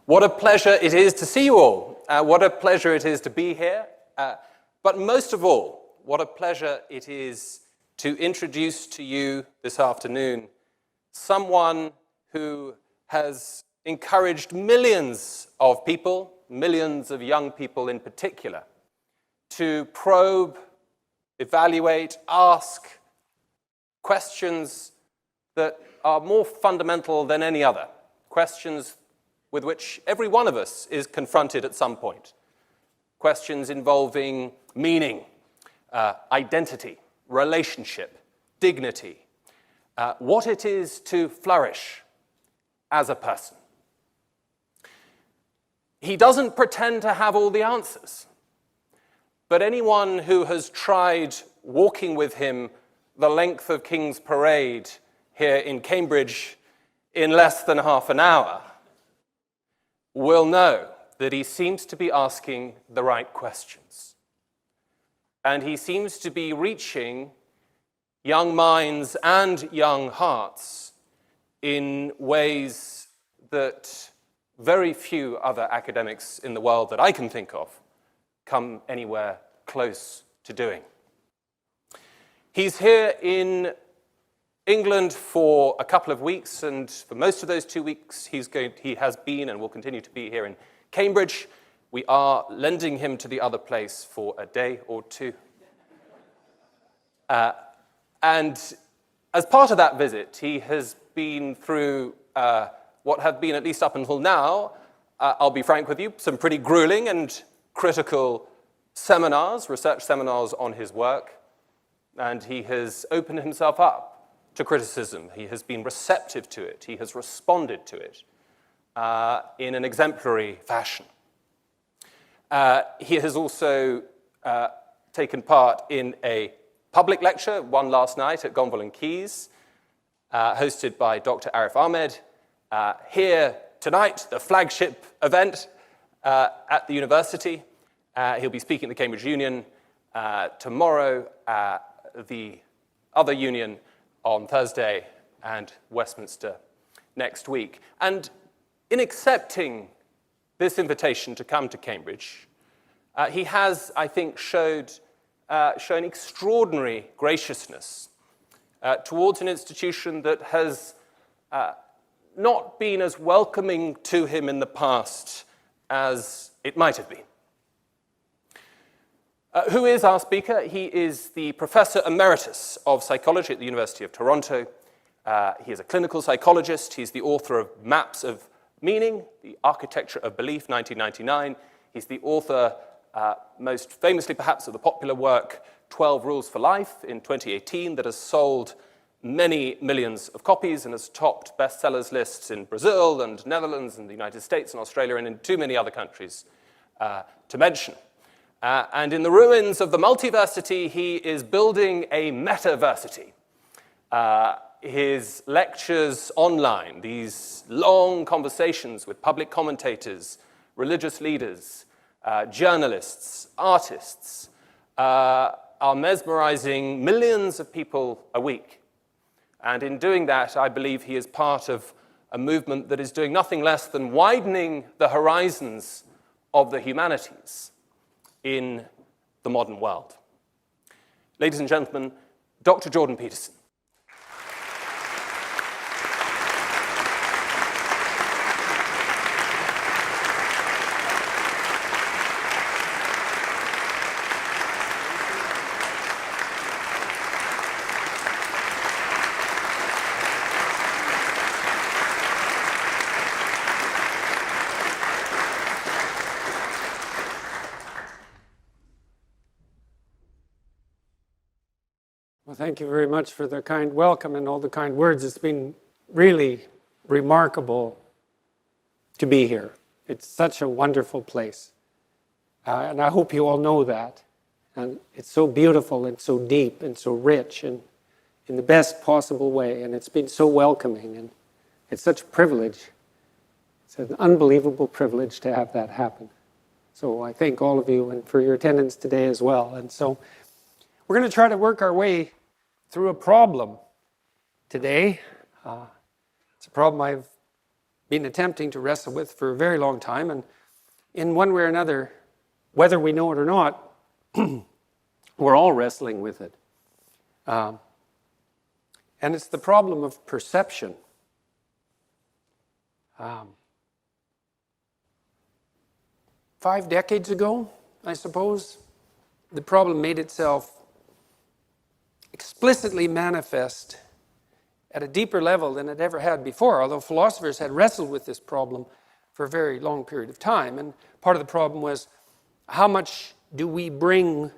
What a pleasure it is to see you all. What a pleasure it is to be here. But most of all, what a pleasure it is to introduce to you this afternoon someone who has encouraged millions of people, millions of young people in particular, to probe, evaluate, ask questions that are more fundamental than any other, questions with which every one of us is confronted at some point, questions involving meaning, identity, relationship, dignity, what it is to flourish as a person. He doesn't pretend to have all the answers, but anyone who has tried walking with him the length of King's Parade here in Cambridge in less than half an hour will know that he seems to be asking the right questions. And he seems to be reaching young minds and young hearts in ways that very few other academics in the world that I can think of come anywhere close to doing. He's here in England for a couple of weeks, and for most of those 2 weeks he has been and will continue to be here in Cambridge. We are lending him to the other place for a day or two. And as part of that visit, he has been through what have been, at least up until now, I'll be frank with you, some pretty grueling and critical seminars, research seminars on his work, and he has opened himself up to criticism. He has been receptive to it. He has responded to it in an exemplary fashion. He has also taken part in a public lecture, one last night at Gonville and Keys, hosted by Dr. Arif Ahmed. Here tonight, the flagship event at the university. He'll be speaking at the Cambridge Union tomorrow, the other union on Thursday, and Westminster next week. And in accepting this invitation to come to Cambridge, he has, I think, shown extraordinary graciousness towards an institution that has not been as welcoming to him in the past as it might have been. Who is our speaker? He is the Professor Emeritus of Psychology at the University of Toronto. He is a clinical psychologist. He's the author of Maps of Meaning, The Architecture of Belief, 1999. He's the author, most famously perhaps, of the popular work 12 Rules for Life in 2018 that has sold many millions of copies and has topped bestsellers lists in Brazil and Netherlands and the United States and Australia and in too many other countries to mention. And in the ruins of the multiversity, he is building a metaversity. His lectures online, these long conversations with public commentators, religious leaders, journalists, artists, are mesmerizing millions of people a week. And in doing that, I believe he is part of a movement that is doing nothing less than widening the horizons of the humanities in the modern world. Ladies and gentlemen, Dr. Jordan Peterson. Well, thank you very much for the kind welcome and all the kind words. It's been really remarkable to be here. It's such a wonderful place. And I hope you all know that. And it's so beautiful and so deep and so rich and in the best possible way. And it's been so welcoming. And it's such a privilege. It's an unbelievable privilege to have that happen. So I thank all of you and for your attendance today as well. And so we're going to try to work our way through a problem today. It's a problem I've been attempting to wrestle with for a very long time. And in one way or another, whether we know it or not, we're all wrestling with it. And it's the problem of perception. 5 decades ago, I suppose, the problem made itself explicitly manifest at a deeper level than it ever had before, although philosophers had wrestled with this problem for a very long period of time. And part of the problem was, how much do we bring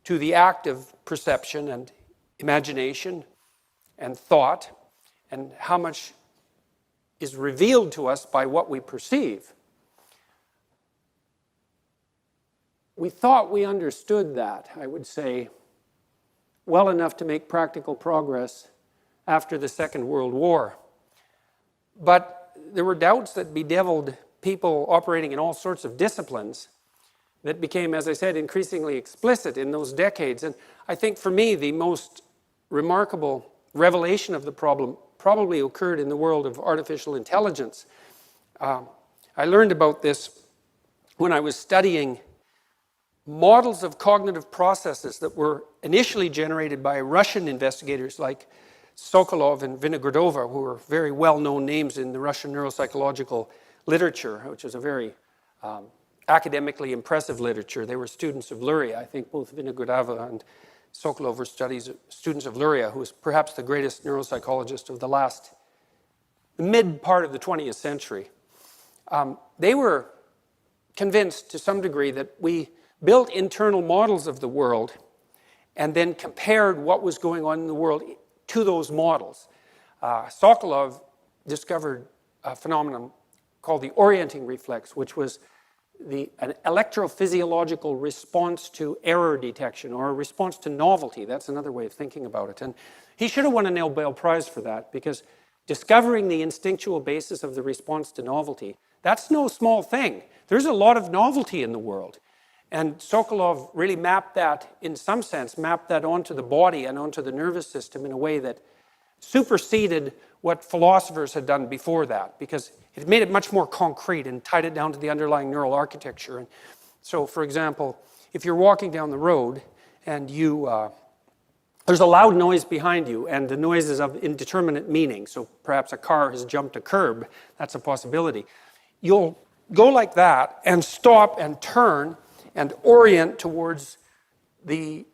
to the act of perception and imagination and thought, and how much is revealed to us by what we perceive? We thought we understood that, I would say, well enough to make practical progress after the Second World War. But there were doubts that bedeviled people operating in all sorts of disciplines that became, as I said, increasingly explicit in those decades. And I think for me, the most remarkable revelation of the problem probably occurred in the world of artificial intelligence. I learned about this when I was studying models of cognitive processes that were initially generated by Russian investigators like Sokolov and Vinogradova, who are very well-known names in the Russian neuropsychological literature, which is a very academically impressive literature. They were students of Luria. I think both Vinogradova and Sokolov were students of Luria, who was perhaps the greatest neuropsychologist of the mid part of the 20th century. They were convinced to some degree that we built internal models of the world and then compared what was going on in the world to those models. Sokolov discovered a phenomenon called the orienting reflex, which was an electrophysiological response to error detection, or a response to novelty. That's another way of thinking about it. And he should have won a Nobel Prize for that, because discovering the instinctual basis of the response to novelty, that's no small thing. There's a lot of novelty in the world. And Sokolov really mapped that, in some sense, mapped that onto the body and onto the nervous system in a way that superseded what philosophers had done before that, because it made it much more concrete and tied it down to the underlying neural architecture. And so, for example, if you're walking down the road and there's a loud noise behind you, and the noise is of indeterminate meaning, so perhaps a car has jumped a curb, that's a possibility. You'll go like that and stop and turn and orient towards the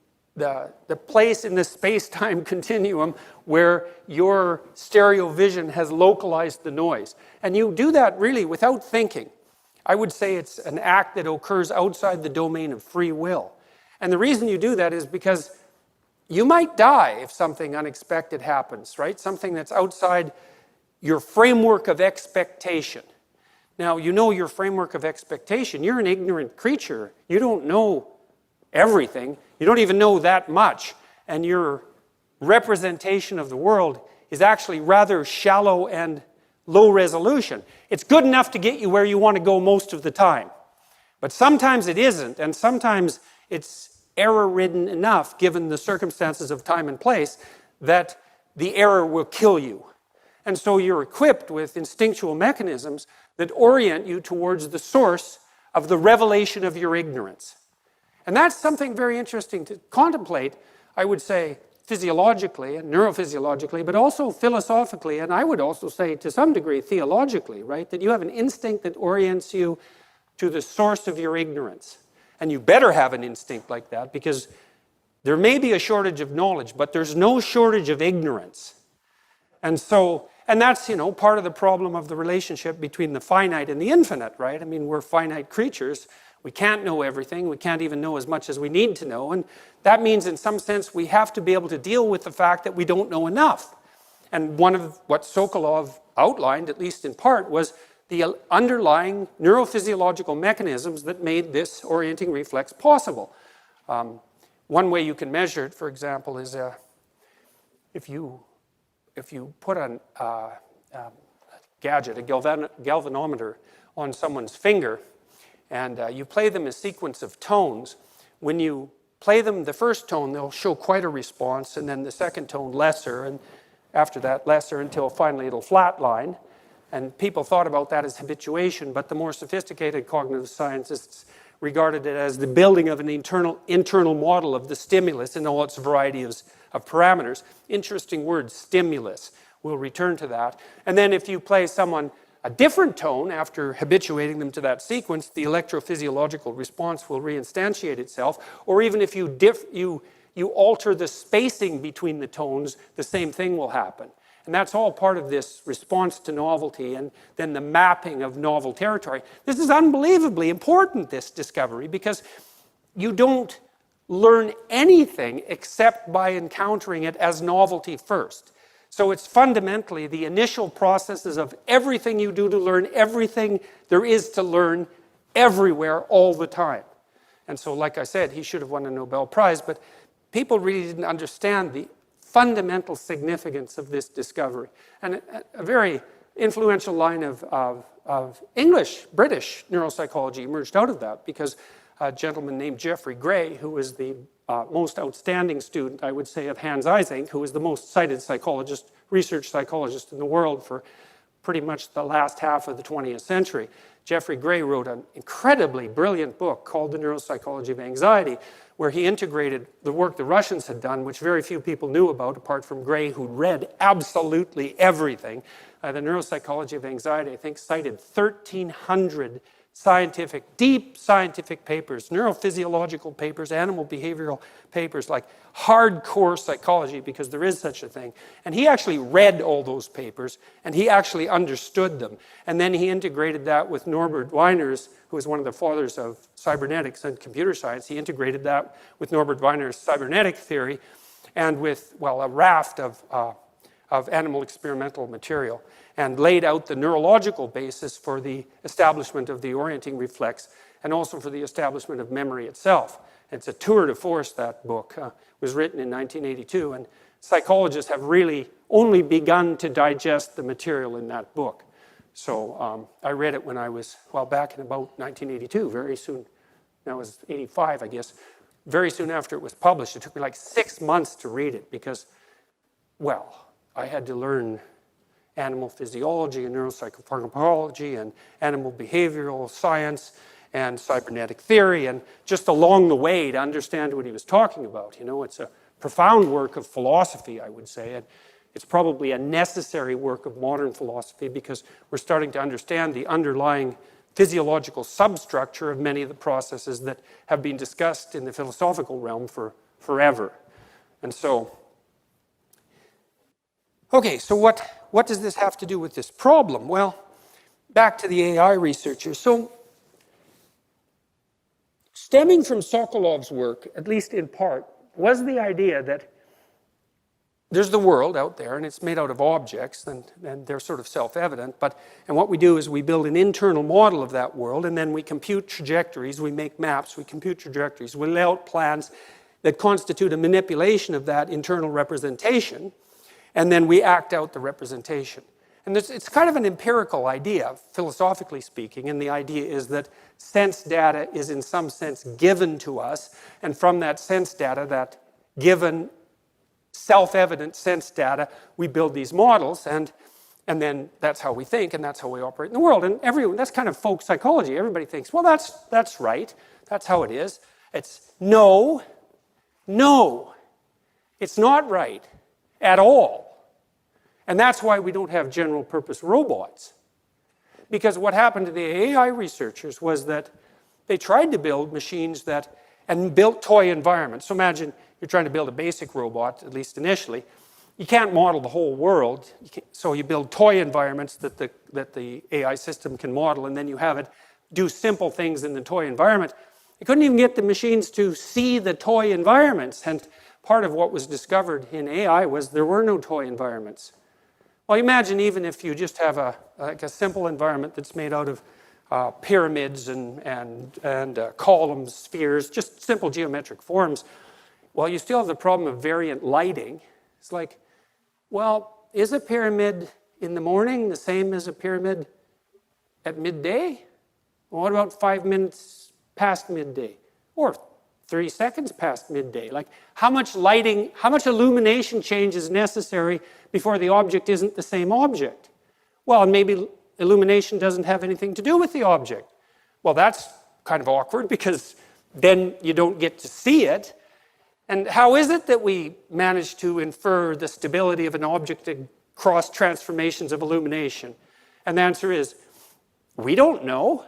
place in the space-time continuum where your stereo vision has localized the noise. And you do that really without thinking. I would say it's an act that occurs outside the domain of free will. And the reason you do that is because you might die if something unexpected happens, right? Something that's outside your framework of expectation. Now, you know your framework of expectation. You're an ignorant creature. You don't know everything. You don't even know that much. And your representation of the world is actually rather shallow and low resolution. It's good enough to get you where you want to go most of the time. But sometimes it isn't, and sometimes it's error-ridden enough, given the circumstances of time and place, that the error will kill you. And so you're equipped with instinctual mechanisms that orient you towards the source of the revelation of your ignorance. And that's something very interesting to contemplate, I would say, physiologically and neurophysiologically, but also philosophically, and I would also say to some degree theologically, right? That you have an instinct that orients you to the source of your ignorance. And you better have an instinct like that, because there may be a shortage of knowledge, but there's no shortage of ignorance. And so, and that's, part of the problem of the relationship between the finite and the infinite, right? I mean, we're finite creatures. We can't know everything. We can't even know as much as we need to know. And that means, in some sense, we have to be able to deal with the fact that we don't know enough. And one of what Sokolov outlined, at least in part, was the underlying neurophysiological mechanisms that made this orienting reflex possible. One way you can measure it, for example, is if you put a gadget, a galvanometer, on someone's finger, and you play them a sequence of tones, when you play them the first tone, they'll show quite a response, and then the second tone lesser, and after that lesser, until finally it'll flatline. And people thought about that as habituation, but the more sophisticated cognitive scientists regarded it as the building of an internal model of the stimulus in all its variety of parameters. Interesting word, stimulus. We'll return to that. And then if you play someone a different tone after habituating them to that sequence, the electrophysiological response will reinstantiate itself. Or even if you alter the spacing between the tones, the same thing will happen. And that's all part of this response to novelty and then the mapping of novel territory. This is unbelievably important, this discovery, because you don't learn anything except by encountering it as novelty first. So it's fundamentally the initial processes of everything you do to learn everything there is to learn everywhere all the time. And so, like I said, he should have won a Nobel Prize, but people really didn't understand the fundamental significance of this discovery. And a very influential line of English, British neuropsychology emerged out of that, because a gentleman named Geoffrey Gray, who was the most outstanding student, I would say, of Hans Eysenck, who was the most cited psychologist, research psychologist in the world for pretty much the last half of the 20th century. Geoffrey Gray wrote an incredibly brilliant book called The Neuropsychology of Anxiety, where he integrated the work the Russians had done, which very few people knew about, apart from Gray, who read absolutely everything. The Neuropsychology of Anxiety, I think, cited 1,300 deep scientific papers, neurophysiological papers, animal behavioral papers, like hardcore psychology, because there is such a thing. And he actually read all those papers, and he actually understood them. And then he integrated that with Norbert Weiner's, who was one of the fathers of cybernetics and computer science. He integrated that with Norbert Weiner's cybernetic theory and with, well, a raft of animal experimental material, and laid out the neurological basis for the establishment of the orienting reflex and also for the establishment of memory itself. It's a tour de force, that book. Was written in 1982, and psychologists have really only begun to digest the material in that book. So I read it when I was, well, back in about 1982, very soon. That was 85, I guess. Very soon after it was published. It took me like 6 months to read it because, well, I had to learn animal physiology and neuropsychopharmacology and animal behavioral science and cybernetic theory, and just along the way to understand what he was talking about. You know, it's a profound work of philosophy, I would say, and it's probably a necessary work of modern philosophy because we're starting to understand the underlying physiological substructure of many of the processes that have been discussed in the philosophical realm for forever. And so, okay, so what does this have to do with this problem? Well, back to the AI researchers. So, stemming from Sokolov's work, at least in part, was the idea that there's the world out there, and it's made out of objects, and they're sort of self-evident, and what we do is we build an internal model of that world, and then we compute trajectories, we make maps, we compute trajectories, we lay out plans that constitute a manipulation of that internal representation, and then we act out the representation. And it's kind of an empirical idea, philosophically speaking, and the idea is that sense data is in some sense given to us, and from that sense data, that given self-evident sense data, we build these models, and then that's how we think, and that's how we operate in the world. And everyone, that's kind of folk psychology. Everybody thinks, well, that's right. That's how it is. It's no, it's not right at all. And that's why we don't have general purpose robots. Because what happened to the AI researchers was that they tried to build machines and built toy environments. So imagine you're trying to build a basic robot, at least initially. You can't model the whole world, so you build toy environments that the AI system can model, and then you have it do simple things in the toy environment. You couldn't even get the machines to see the toy environments, and part of what was discovered in AI was there were no toy environments. Well, imagine even if you just have a simple environment that's made out of pyramids and columns, spheres, just simple geometric forms. Well, you still have the problem of variant lighting. It's like, well, is a pyramid in the morning the same as a pyramid at midday? Well, what about 5 minutes past midday? Or 30 seconds past midday? Like, how much lighting, how much illumination change is necessary before the object isn't the same object? Well, and maybe illumination doesn't have anything to do with the object. Well, that's kind of awkward because then you don't get to see it. And how is it that we manage to infer the stability of an object across transformations of illumination? And the answer is, we don't know.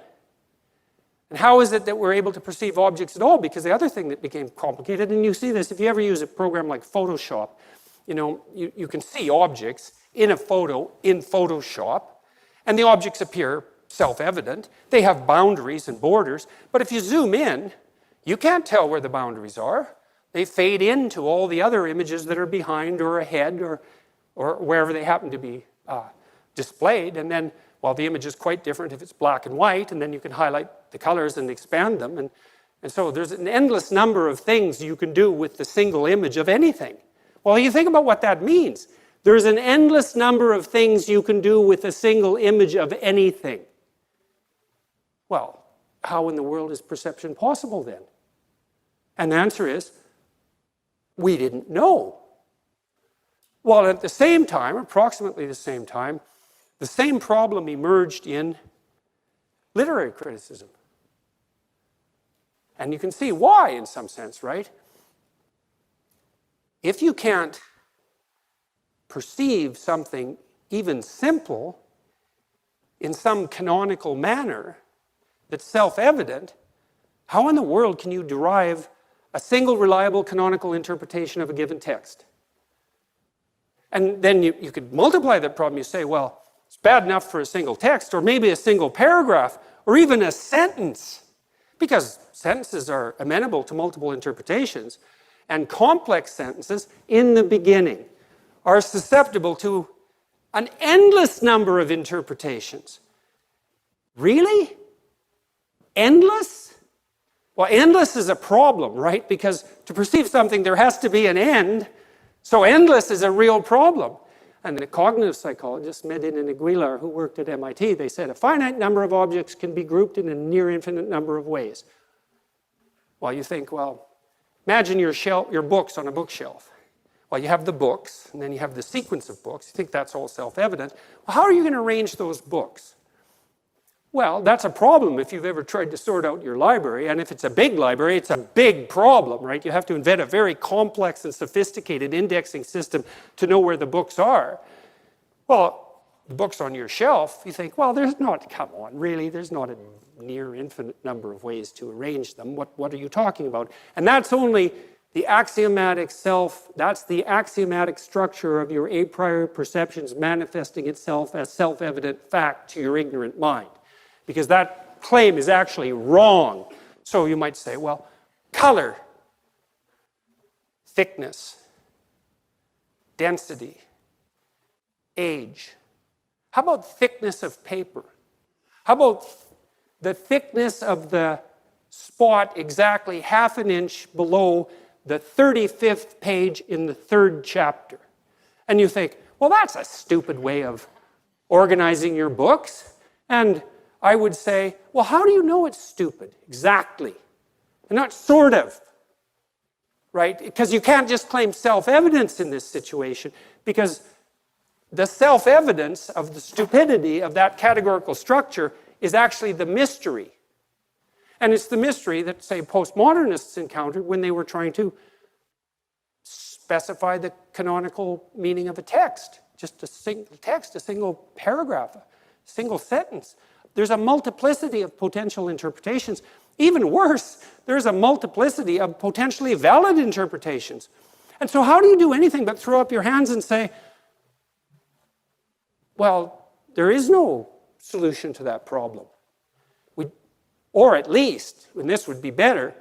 And how is it that we're able to perceive objects at all? Because the other thing that became complicated, and you see this if you ever use a program like Photoshop, you can see objects in a photo in Photoshop, and the objects appear self-evident. They have boundaries and borders, but if you zoom in, you can't tell where the boundaries are. They fade into all the other images that are behind or ahead or wherever they happen to be displayed. And then, well, the image is quite different if it's black and white, and then you can highlight the colors and expand them. And so there's an endless number of things you can do with the single image of anything. Well, you think about what that means. There's an endless number of things you can do with a single image of anything. Well, how in the world is perception possible then? And the answer is, we didn't know. Well, at the same time, approximately the same time, the same problem emerged in literary criticism. And you can see why in some sense, right? If you can't perceive something even simple in some canonical manner that's self-evident, how in the world can you derive a single reliable canonical interpretation of a given text? And then you could multiply that problem. You say, well, it's bad enough for a single text, or maybe a single paragraph, or even a sentence, because sentences are amenable to multiple interpretations, and complex sentences in the beginning are susceptible to an endless number of interpretations. Really? Endless? Well, endless is a problem, right? Because to perceive something, there has to be an end. So endless is a real problem. And the cognitive psychologist, Medin and Aguilar, who worked at MIT, they said a finite number of objects can be grouped in a near infinite number of ways. Well, you think, well, imagine your books on a bookshelf. Well, you have the books, and then you have the sequence of books. You think that's all self-evident. Well, how are you going to arrange those books? Well, that's a problem if you've ever tried to sort out your library. And if it's a big library, it's a big problem, right? You have to invent a very complex and sophisticated indexing system to know where the books are. Well, the books on your shelf, you think, well, there's not a near infinite number of ways to arrange them. What are you talking about? And that's only the axiomatic self, that's the axiomatic structure of your a priori perceptions manifesting itself as self-evident fact to your ignorant mind. Because that claim is actually wrong. So you might say, well, color, thickness, density, age. How about thickness of paper? How about the thickness of the spot exactly half an inch below the 35th page in the 3rd chapter? And you think, well, that's a stupid way of organizing your books. And I would say, well, how do you know it's stupid? Exactly. And not sort of, right? Because you can't just claim self-evidence in this situation, because the self-evidence of the stupidity of that categorical structure is actually the mystery. And it's the mystery that, say, postmodernists encountered when they were trying to specify the canonical meaning of a text. Just a single text, a single paragraph, a single sentence. There's a multiplicity of potential interpretations. Even worse, there's a multiplicity of potentially valid interpretations. And so how do you do anything but throw up your hands and say, well, there is no solution to that problem. Or at least, and this would be better,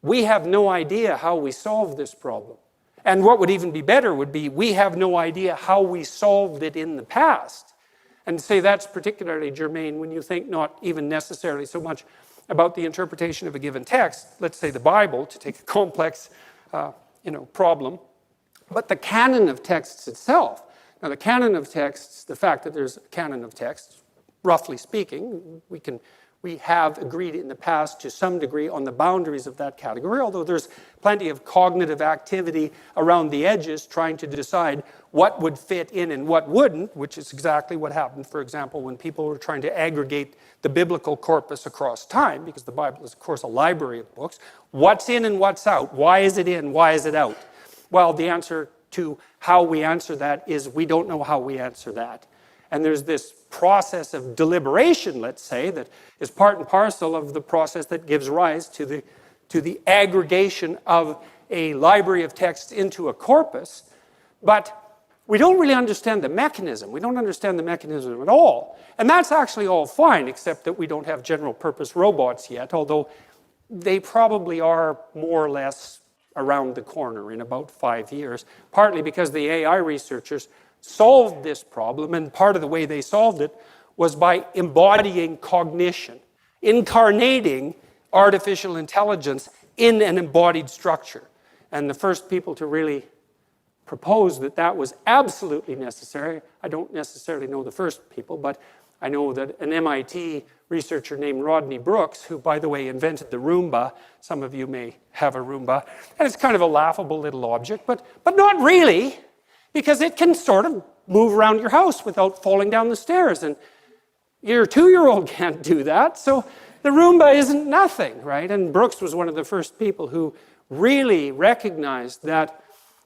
we have no idea how we solve this problem. And what would even be better would be we have no idea how we solved it in the past. And say that's particularly germane when you think not even necessarily so much about the interpretation of a given text, let's say the Bible, to take a complex problem, but the canon of texts itself. Now the canon of texts, the fact that there's a canon of texts, roughly speaking, we can we have agreed in the past to some degree on the boundaries of that category, although there's plenty of cognitive activity around the edges trying to decide what would fit in and what wouldn't, which is exactly what happened, for example, when people were trying to aggregate the biblical corpus across time, because the Bible is, of course, a library of books. What's in and what's out? Why is it in? Why is it out? Well, the answer to how we answer that is we don't know how we answer that. And there's this process of deliberation, let's say, that is part and parcel of the process that gives rise to the aggregation of a library of text into a corpus. But we don't really understand the mechanism. We don't understand the mechanism at all. And that's actually all fine, except that we don't have general purpose robots yet, although they probably are more or less around the corner in about 5 years, partly because the AI researchers solved this problem, and part of the way they solved it was by embodying cognition, incarnating artificial intelligence in an embodied structure. And the first people to really propose that that was absolutely necessary, I don't necessarily know the first people, but I know that an MIT researcher named Rodney Brooks, who, by the way, invented the Roomba. Some of you may have a Roomba, and it's kind of a laughable little object, but not really, because it can sort of move around your house without falling down the stairs. And your 2-year-old can't do that, so the Roomba isn't nothing, right? And Brooks was one of the first people who really recognized that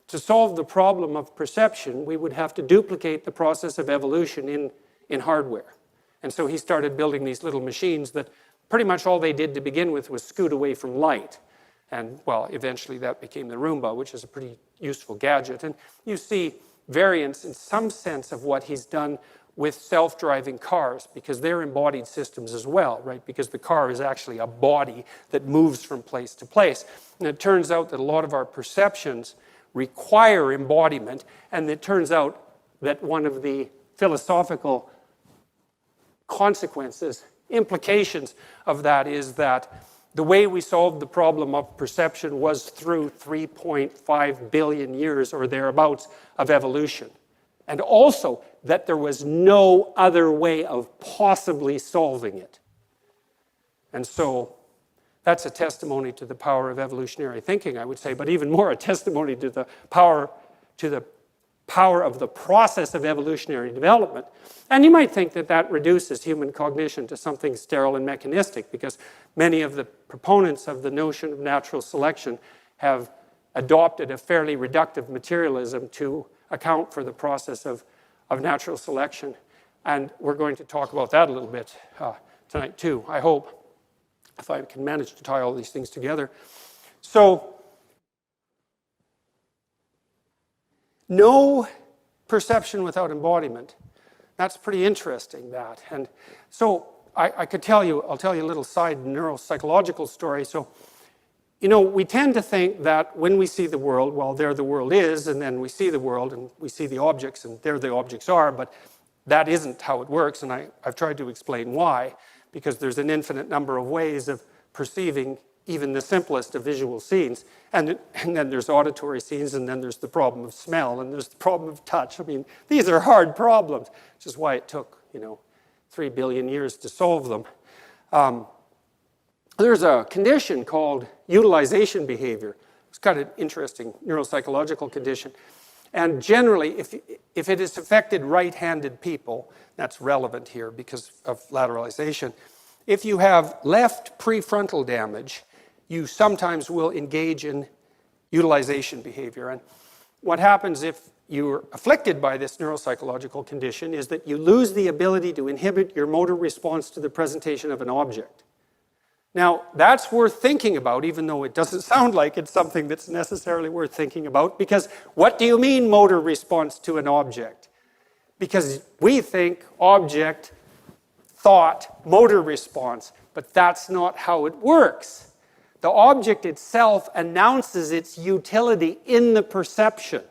to solve the problem of perception, we would have to duplicate the process of evolution in hardware. And so he started building these little machines that pretty much all they did to begin with was scoot away from light. And, well, eventually that became the Roomba, which is a pretty useful gadget. And you see variants in some sense of what he's done with self-driving cars, because they're embodied systems as well, right? Because the car is actually a body that moves from place to place. And it turns out that a lot of our perceptions require embodiment, and it turns out that one of the philosophical consequences, implications of that is that the way we solved the problem of perception was through 3.5 billion years or thereabouts of evolution. And also that there was no other way of possibly solving it. And so that's a testimony to the power of evolutionary thinking, I would say, but even more a testimony to the power of the process of evolutionary development. And you might think that that reduces human cognition to something sterile and mechanistic, because many of the proponents of the notion of natural selection have adopted a fairly reductive materialism to account for the process of natural selection. And we're going to talk about that a little bit tonight too, I hope, if I can manage to tie all these things together. So, no perception without embodiment. That's pretty interesting, that. And so I'll tell you a little side neuropsychological story. So, you know, we tend to think that when we see the world, well, there the world is, and then we see the world, and we see the objects, and there the objects are, but that isn't how it works, and I've tried to explain why, because there's an infinite number of ways of perceiving even the simplest of visual scenes. And then there's auditory scenes, and then there's the problem of smell, and there's the problem of touch. I mean, these are hard problems, which is why it took, 3 billion years to solve them. There's a condition called utilization behavior. It's kind of an interesting neuropsychological condition. And generally, if it has affected right-handed people, that's relevant here because of lateralization. If you have left prefrontal damage, you sometimes will engage in utilization behavior. And what happens if you're afflicted by this neuropsychological condition is that you lose the ability to inhibit your motor response to the presentation of an object. Now, that's worth thinking about, even though it doesn't sound like it's something that's necessarily worth thinking about, because what do you mean motor response to an object? Because we think object, thought, motor response, but that's not how it works. The object itself announces its utility in the perception.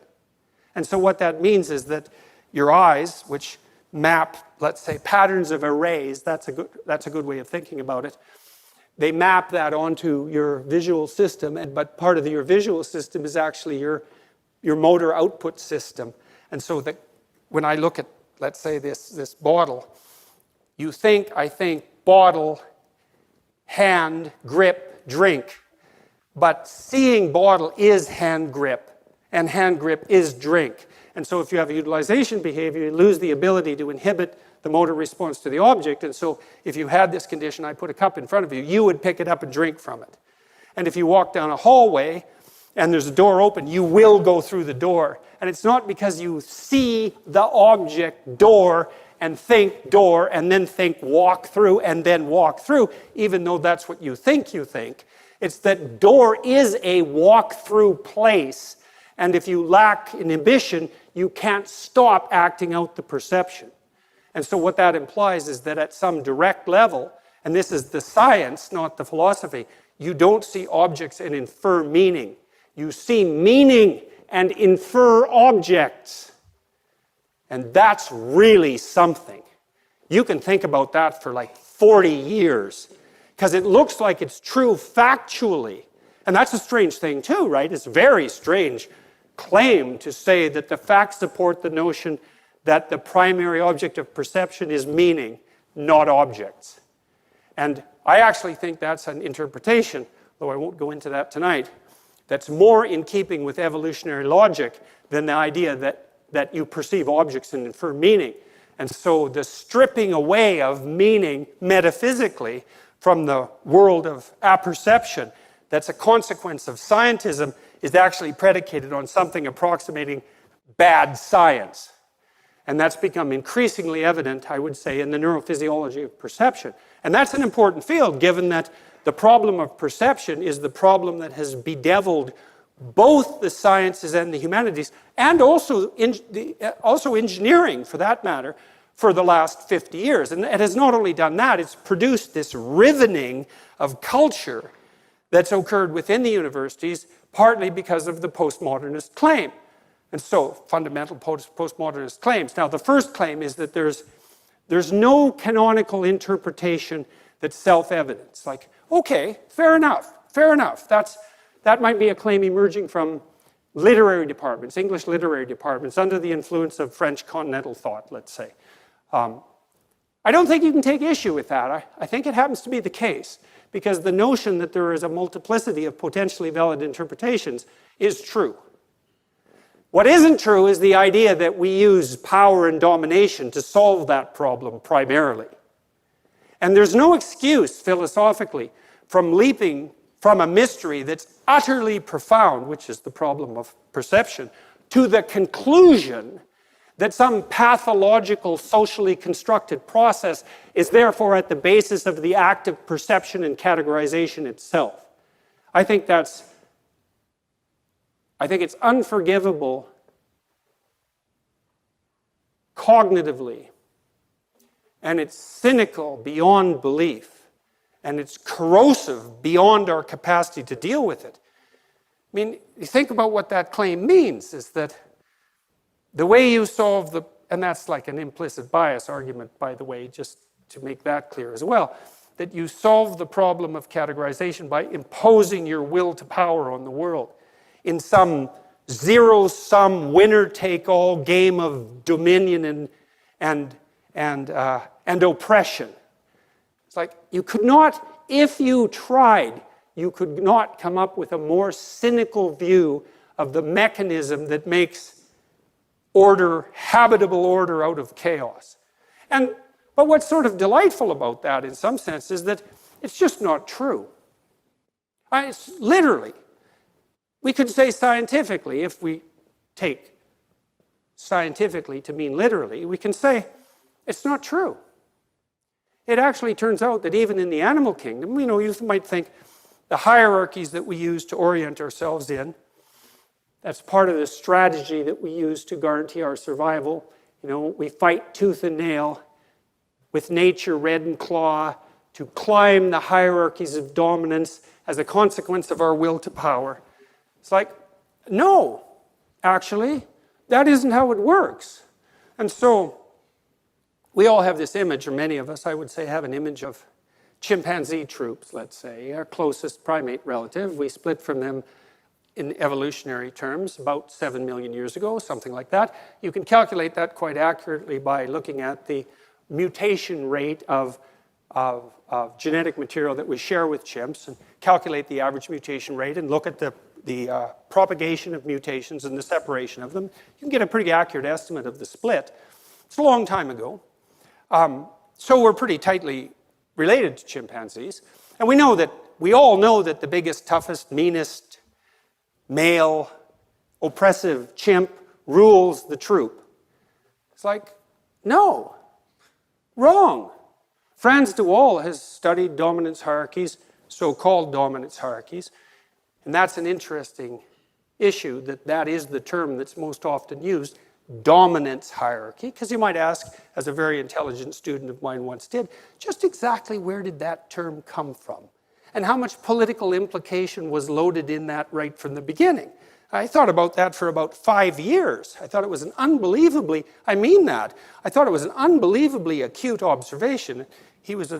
And so what that means is that your eyes, which map, let's say, patterns of arrays, that's a good way of thinking about it, they map that onto your visual system, but part of your visual system is actually your motor output system. And so that when I look at, let's say, this bottle, I think bottle, hand, grip, drink. But seeing bottle is hand grip, and hand grip is drink. And so if you have a utilization behavior, you lose the ability to inhibit the motor response to the object. And so if you had this condition, I put a cup in front of you, you would pick it up and drink from it. And if you walk down a hallway and there's a door open, you will go through the door. And it's not because you see the object door and think door and then think walk through and then walk through, even though that's what you think. It's that door is a walk-through place. And if you lack inhibition, you can't stop acting out the perception. And so what that implies is that at some direct level, and this is the science, not the philosophy, you don't see objects and infer meaning. You see meaning and infer objects. And that's really something. You can think about that for like 40 years. Because it looks like it's true factually. And that's a strange thing too, right? It's a very strange claim to say that the facts support the notion that the primary object of perception is meaning, not objects. And I actually think that's an interpretation, though I won't go into that tonight, that's more in keeping with evolutionary logic than the idea that you perceive objects and infer meaning. And so the stripping away of meaning metaphysically from the world of apperception that's a consequence of scientism is actually predicated on something approximating bad science. And that's become increasingly evident, I would say, in the neurophysiology of perception. And that's an important field, given that the problem of perception is the problem that has bedeviled both the sciences and the humanities, and also engineering, for that matter, for the last 50 years. And it has not only done that, it's produced this riveting of culture that's occurred within the universities, partly because of the postmodernist claim. And so, fundamental postmodernist claims. Now, the first claim is that there's no canonical interpretation that's self-evident. It's like, okay, fair enough. That might be a claim emerging from literary departments, English literary departments, under the influence of French continental thought, let's say. I don't think you can take issue with that. I think it happens to be the case, because the notion that there is a multiplicity of potentially valid interpretations is true. What isn't true is the idea that we use power and domination to solve that problem primarily. And there's no excuse, philosophically, from leaping from a mystery that's utterly profound, which is the problem of perception, to the conclusion that some pathological, socially constructed process is therefore at the basis of the act of perception and categorization itself. I think it's unforgivable cognitively, and it's cynical beyond belief, and it's corrosive beyond our capacity to deal with it. I mean, you think about what that claim means, is that the way you solve and that's like an implicit bias argument, by the way, just to make that clear as well, that you solve the problem of categorization by imposing your will to power on the world in some zero-sum, winner-take-all game of dominion and oppression. It's like you could not, if you tried, you could not come up with a more cynical view of the mechanism that makes order, habitable order out of chaos. But what's sort of delightful about that, in some sense, is that it's just not true. It's literally. We could say scientifically, if we take scientifically to mean literally, we can say it's not true. It actually turns out that even in the animal kingdom, you might think the hierarchies that we use to orient ourselves in, that's part of the strategy that we use to guarantee our survival. We fight tooth and nail with nature, red and claw, to climb the hierarchies of dominance as a consequence of our will to power. It's like, no, actually, that isn't how it works. And so we all have this image, or many of us, I would say, have an image of chimpanzee troops, let's say, our closest primate relative. We split from them in evolutionary terms about 7 million years ago, something like that. You can calculate that quite accurately by looking at the mutation rate of of genetic material that we share with chimps and calculate the average mutation rate and look at the propagation of mutations and the separation of them, you can get a pretty accurate estimate of the split. It's a long time ago. So we're pretty tightly related to chimpanzees. And we all know that the biggest, toughest, meanest, male, oppressive chimp rules the troop. It's like, no, wrong. Frans de Waal has studied dominance hierarchies, so-called dominance hierarchies, and that's an interesting issue, that is the term that's most often used, dominance hierarchy, because you might ask, as a very intelligent student of mine once did, just exactly where did that term come from? And how much political implication was loaded in that right from the beginning? I thought about that for about 5 years. I thought it was an unbelievably, I mean that, I thought it was an unbelievably acute observation. He was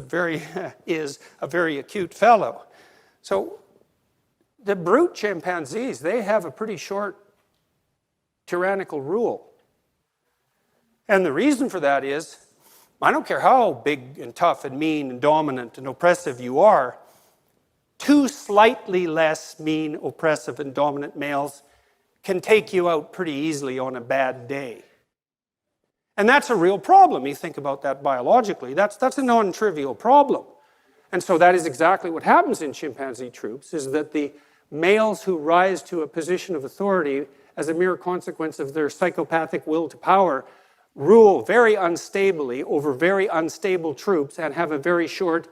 is a very acute fellow. So the brute chimpanzees, they have a pretty short tyrannical rule. And the reason for that is, I don't care how big and tough and mean and dominant and oppressive you are, 2 slightly less mean, oppressive, and dominant males can take you out pretty easily on a bad day. And that's a real problem. You think about that biologically. That's a non-trivial problem. And so that is exactly what happens in chimpanzee troops, is that the males who rise to a position of authority as a mere consequence of their psychopathic will to power rule very unstably over very unstable troops and have a very short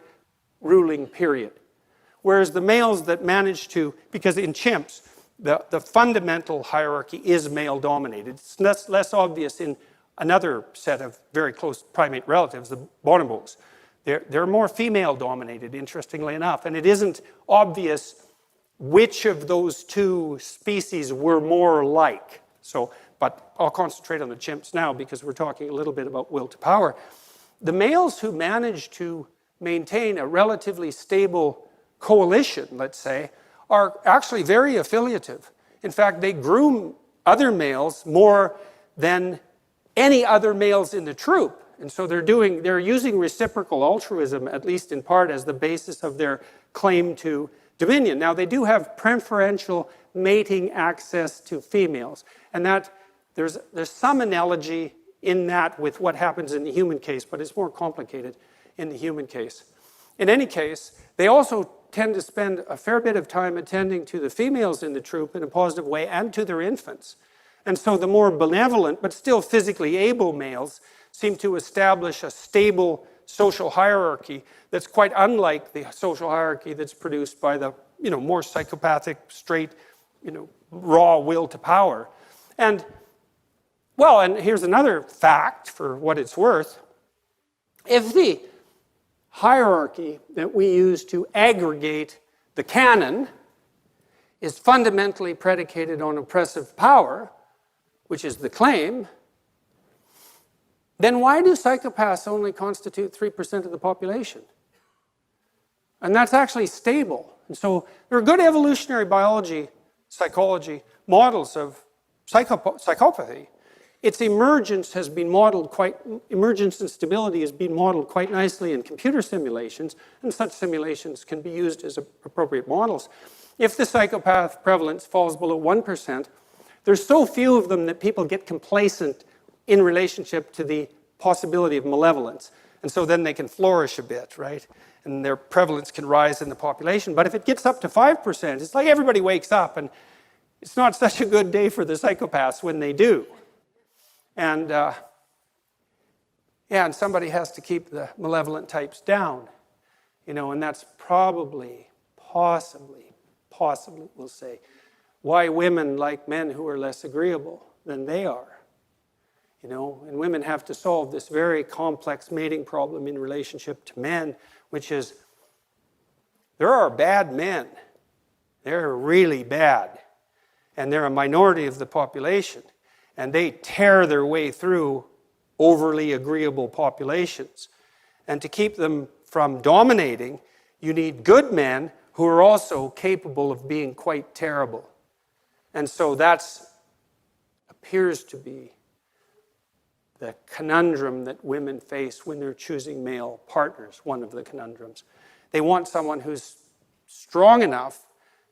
ruling period. Whereas the males that manage to, because in chimps, the fundamental hierarchy is male-dominated. It's less obvious in another set of very close primate relatives, the bonobos. They're more female-dominated, interestingly enough, and it isn't obvious which of those 2 species were more like. But I'll concentrate on the chimps now because we're talking a little bit about will to power. The males who manage to maintain a relatively stable coalition, let's say, are actually very affiliative. In fact, they groom other males more than any other males in the troop. And so they're using reciprocal altruism, at least in part, as the basis of their claim to dominion. Now, they do have preferential mating access to females. And that there's some analogy in that with what happens in the human case, but it's more complicated in the human case. In any case, they also tend to spend a fair bit of time attending to the females in the troop in a positive way and to their infants. And so the more benevolent, but still physically able males seem to establish a stable social hierarchy that's quite unlike the social hierarchy that's produced by the more psychopathic, straight, raw will to power. And here's another fact for what it's worth. If the hierarchy that we use to aggregate the canon is fundamentally predicated on oppressive power, which is the claim, then why do psychopaths only constitute 3% of the population? And that's actually stable. And so there are good evolutionary biology, psychology models of psychopathy. Its emergence has been modeled emergence and stability has been modeled quite nicely in computer simulations, and such simulations can be used as appropriate models. If the psychopath prevalence falls below 1%, there's so few of them that people get complacent in relationship to the possibility of malevolence. And so then they can flourish a bit, right? And their prevalence can rise in the population. But if it gets up to 5%, it's like everybody wakes up, and it's not such a good day for the psychopaths when they do. And and somebody has to keep the malevolent types down, and that's probably, possibly, we'll say, why women like men who are less agreeable than they are. And women have to solve this very complex mating problem in relationship to men, which is, there are bad men. They're really bad. And they're a minority of the population. And they tear their way through overly agreeable populations. And to keep them from dominating, you need good men who are also capable of being quite terrible. And so that appears to be the conundrum that women face when they're choosing male partners, one of the conundrums. They want someone who's strong enough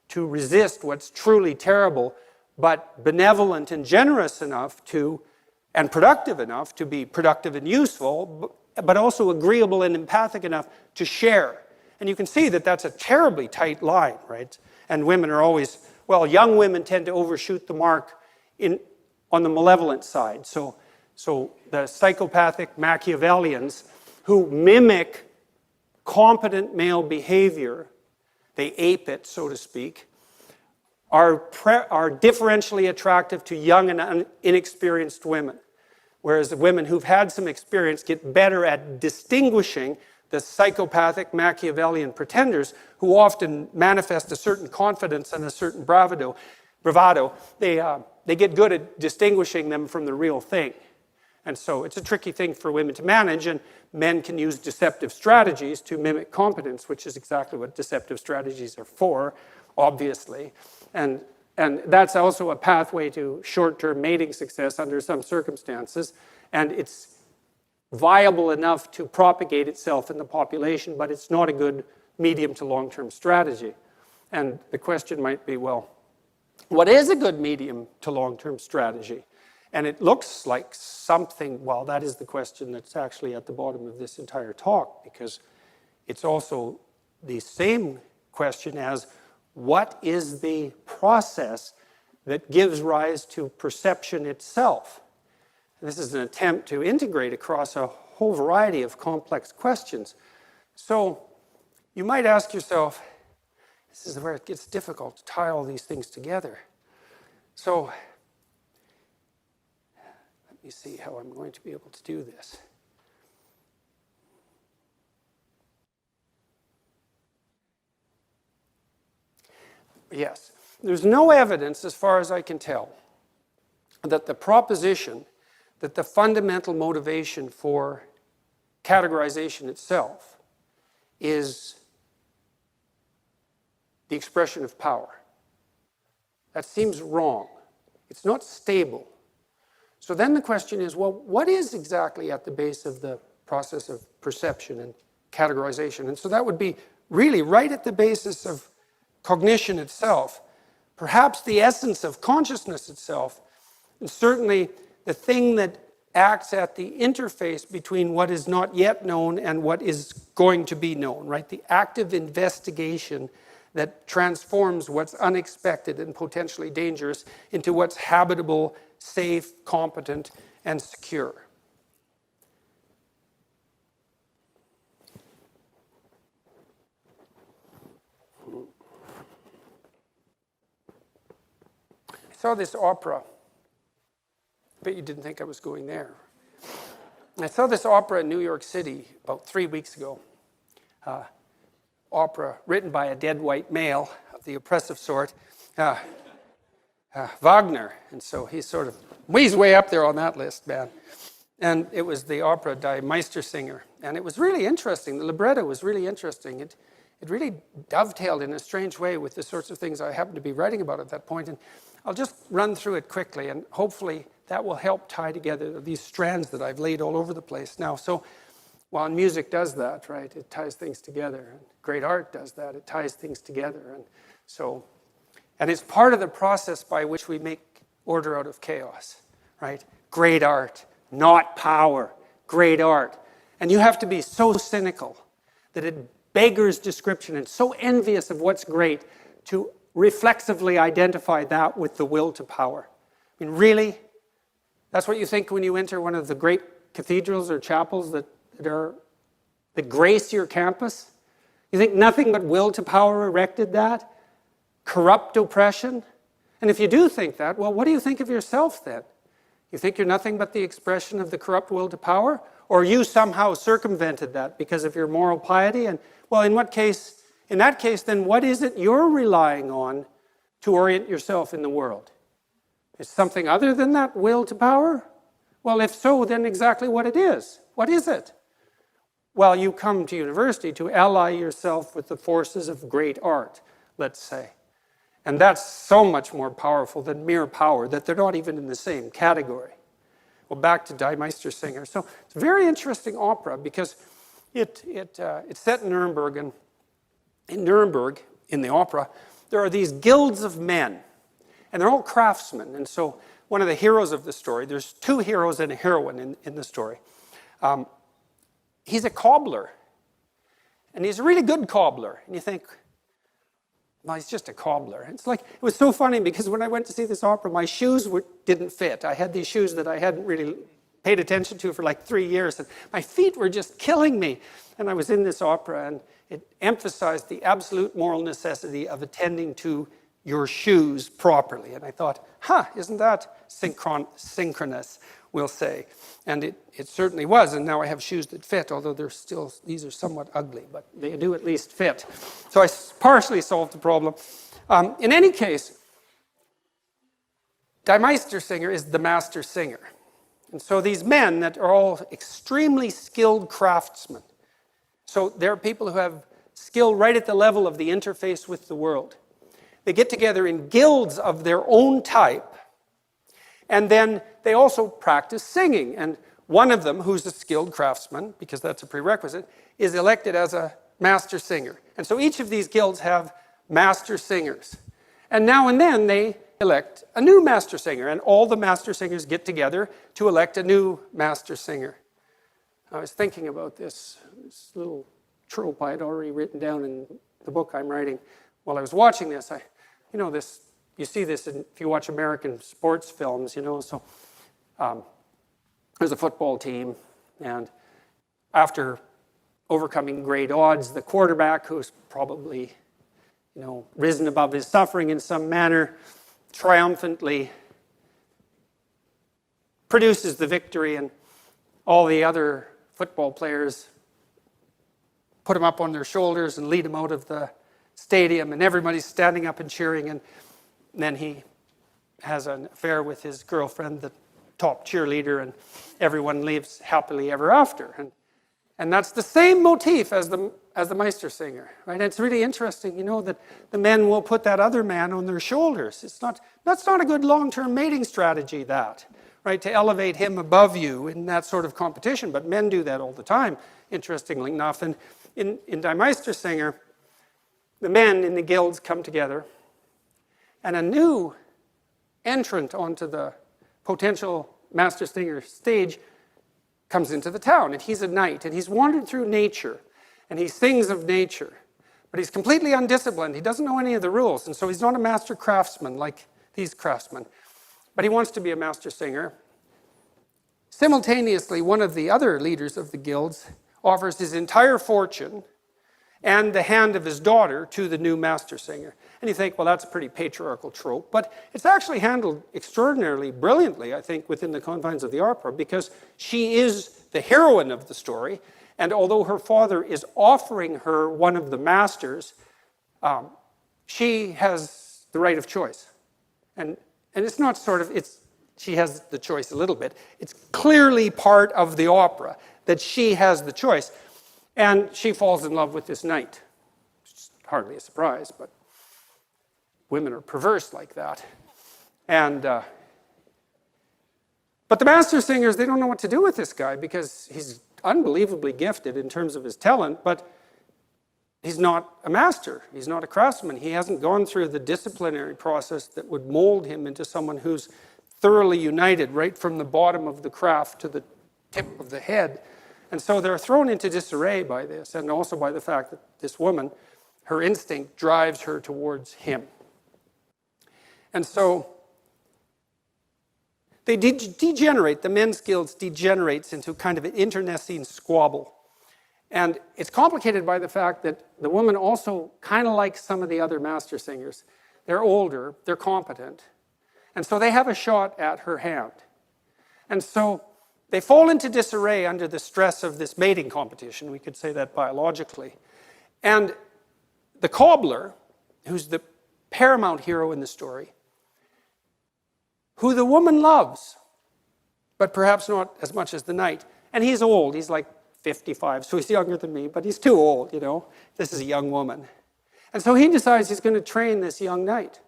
to resist what's truly terrible, but benevolent and generous enough to, and productive enough to be productive and useful, but also agreeable and empathic enough to share. And you can see that that's a terribly tight line, right? And women are always, well, young women tend to overshoot the mark on the malevolent side. So the psychopathic Machiavellians who mimic competent male behavior, they ape it, so to speak, are differentially attractive to young and inexperienced women. Whereas the women who've had some experience get better at distinguishing the psychopathic Machiavellian pretenders who often manifest a certain confidence and a certain bravado. They get good at distinguishing them from the real thing. And so it's a tricky thing for women to manage, and men can use deceptive strategies to mimic competence, which is exactly what deceptive strategies are for, obviously. And that's also a pathway to short-term mating success under some circumstances, and it's viable enough to propagate itself in the population, but it's not a good medium to long-term strategy. And the question might be, well, what is a good medium to long-term strategy? And it looks like something, well, that is the question that's actually at the bottom of this entire talk, because it's also the same question as what is the process that gives rise to perception itself? And this is an attempt to integrate across a whole variety of complex questions. So you might ask yourself, this is where it gets difficult to tie all these things together. So let me see how I'm going to be able to do this. Yes, there's no evidence, as far as I can tell, that the proposition that the fundamental motivation for categorization itself is the expression of power. That seems wrong. It's not stable. So then the question is, well, what is exactly at the base of the process of perception and categorization? And so that would be really right at the basis of cognition itself, perhaps the essence of consciousness itself, and certainly the thing that acts at the interface between what is not yet known and what is going to be known, right? The active investigation that transforms what's unexpected and potentially dangerous into what's habitable, safe, competent, and secure. I saw this opera. I bet you didn't think I was going there. I saw this opera in New York City about 3 weeks ago. Opera written by a dead white male of the oppressive sort, Wagner. And so he's way up there on that list, man. And it was the opera Die Meistersinger. And it was really interesting. The libretto was really interesting. It really dovetailed in a strange way with the sorts of things I happened to be writing about at that point. And I'll just run through it quickly, and hopefully that will help tie together these strands that I've laid all over the place now. So, well, and music does that, right? It ties things together. And great art does that. It ties things together. And it's part of the process by which we make order out of chaos, right? Great art, not power. Great art. And you have to be so cynical that it beggars description and so envious of what's great to reflexively identify that with the will to power. I mean, really? That's what you think when you enter one of the great cathedrals or chapels that grace your campus? You think nothing but will to power erected that? Corrupt oppression? And if you do think that, well, what do you think of yourself then? You think you're nothing but the expression of the corrupt will to power? Or you somehow circumvented that because of your moral piety? And, well, in that case, then what is it you're relying on to orient yourself in the world? Is something other than that will to power? Well, if so, then exactly what it is. What is it? Well, you come to university to ally yourself with the forces of great art, let's say. And that's so much more powerful than mere power that they're not even in the same category. Well, back to Die Meistersinger. So it's a very interesting opera because it's set in Nuremberg, and in Nuremberg, in the opera, there are these guilds of men, and they're all craftsmen. And so one of the heroes of the story, there's two heroes and a heroine in the story. He's a cobbler, and he's a really good cobbler. And you think, well, he's just a cobbler. It's like, it was so funny because when I went to see this opera, my shoes didn't fit. I had these shoes that I hadn't really paid attention to for like 3 years, and my feet were just killing me. And I was in this opera, and it emphasized the absolute moral necessity of attending to your shoes properly. And I thought, isn't that synchronous, we'll say. And it certainly was, and now I have shoes that fit, although these are somewhat ugly, but they do at least fit. So I partially solved the problem. In any case, Die Meistersinger is the master singer. And so these men that are all extremely skilled craftsmen. So they're people who have skill right at the level of the interface with the world. They get together in guilds of their own type, and then they also practice singing. And one of them, who's a skilled craftsman, because that's a prerequisite, is elected as a master singer. And so each of these guilds have master singers. And now and then they elect a new master singer, and all the master singers get together to elect a new master singer. I was thinking about this little trope I had already written down in the book I'm writing. While I was watching this, you see this if you watch American sports films, so there's a football team, and after overcoming great odds, the quarterback, who's probably, risen above his suffering in some manner, triumphantly produces the victory, and all the other football players put him up on their shoulders and lead him out of the stadium, and everybody's standing up and cheering, and then he has an affair with his girlfriend, the top cheerleader, and everyone lives happily ever after. And that's the same motif as the Meistersinger, right? And it's really interesting, that the men will put that other man on their shoulders. That's not a good long-term mating strategy, right? To elevate him above you in that sort of competition, but men do that all the time, interestingly enough. And in Die Meistersinger, the men in the guilds come together, and a new entrant onto the potential master singer stage comes into the town, and he's a knight, and he's wandered through nature, and he sings of nature, but he's completely undisciplined. He doesn't know any of the rules, and so he's not a master craftsman like these craftsmen, but he wants to be a master singer. Simultaneously, one of the other leaders of the guilds offers his entire fortune and the hand of his daughter to the new master singer. And you think, well, that's a pretty patriarchal trope, but it's actually handled extraordinarily brilliantly, I think, within the confines of the opera, because she is the heroine of the story, and although her father is offering her one of the masters, she has the right of choice. And it's not she has the choice a little bit. It's clearly part of the opera that she has the choice. And she falls in love with this knight. It's hardly a surprise, but women are perverse like that. But the master singers, they don't know what to do with this guy because he's unbelievably gifted in terms of his talent, but he's not a master. He's not a craftsman. He hasn't gone through the disciplinary process that would mold him into someone who's thoroughly united right from the bottom of the craft to the tip of the head. And so they're thrown into disarray by this, and also by the fact that this woman, her instinct drives her towards him. And so they degenerate, the men's guilds degenerates into kind of an internecine squabble. And it's complicated by the fact that the woman also kind of likes some of the other master singers. They're older, they're competent, and so they have a shot at her hand. And so they fall into disarray under the stress of this mating competition. We could say that biologically. And the cobbler, who's the paramount hero in the story, who the woman loves, but perhaps not as much as the knight. And he's old. He's like 55, so he's younger than me, but he's too old, This is a young woman. And so he decides he's going to train this young knight.